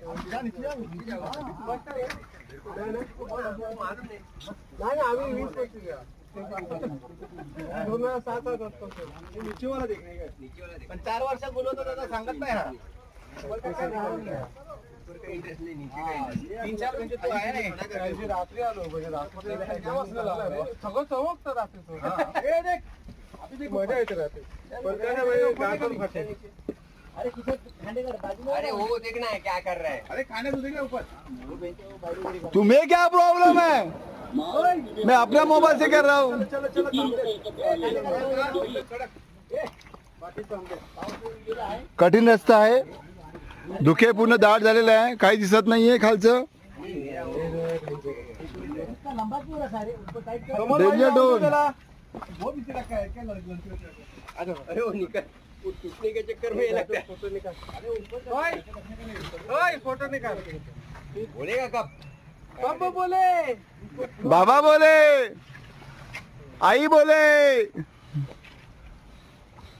आम्ही 20 वाला देखने का पण 4 वर्षात बोलवतो दादा सांगत नाही हा इंटरेस्ट नाही नीचे काय 3-4 घंटे तो आहे नाही रात्री आलो म्हणजे रात्री सगळं चमकतं रात्री तो ए देख अभी मजा येते रात्री पण काय नाही गाय पण खाते अरे किधर खाने का बाजू में अरे वो देखना है क्या कर रहा है अरे खाने तो देखना ऊपर तुम्हें क्या प्रॉब्लम है मैं अपने मोबाइल से कर रहा हूँ कठीण रस्ता आहे धुके पूर्ण दाट झालेला आहे काही दिसत नाहीये खालचं डेंजर डोन अरे वो निकल टूटने के चक्कर में ये लगता है फोटो निकाल ओए फोटो निकाल बोलेगा कब बोले बाबा बोले आई बोले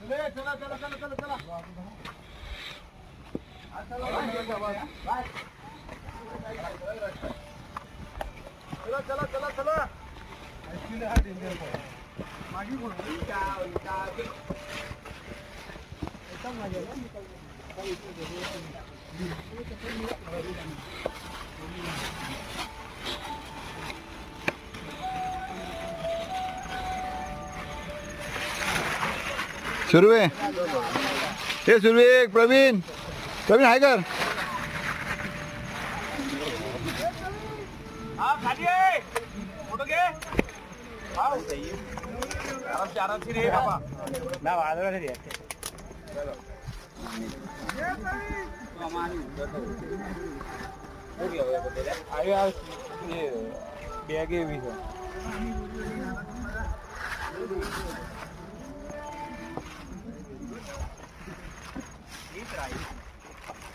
चला चला चला चला चला चला चला चला चला ऍक्च्युअली हा डेंजर मागे बोल एकदम मजा सुरवे हे सुरवे प्रवीण प्रवीण आहे कर हाँ खाली है फोटो के हाँ सही है आराम से रहे पापा मैं आवाज रहा था चलो हो गया तेरा आगे यार ये बैग है भी है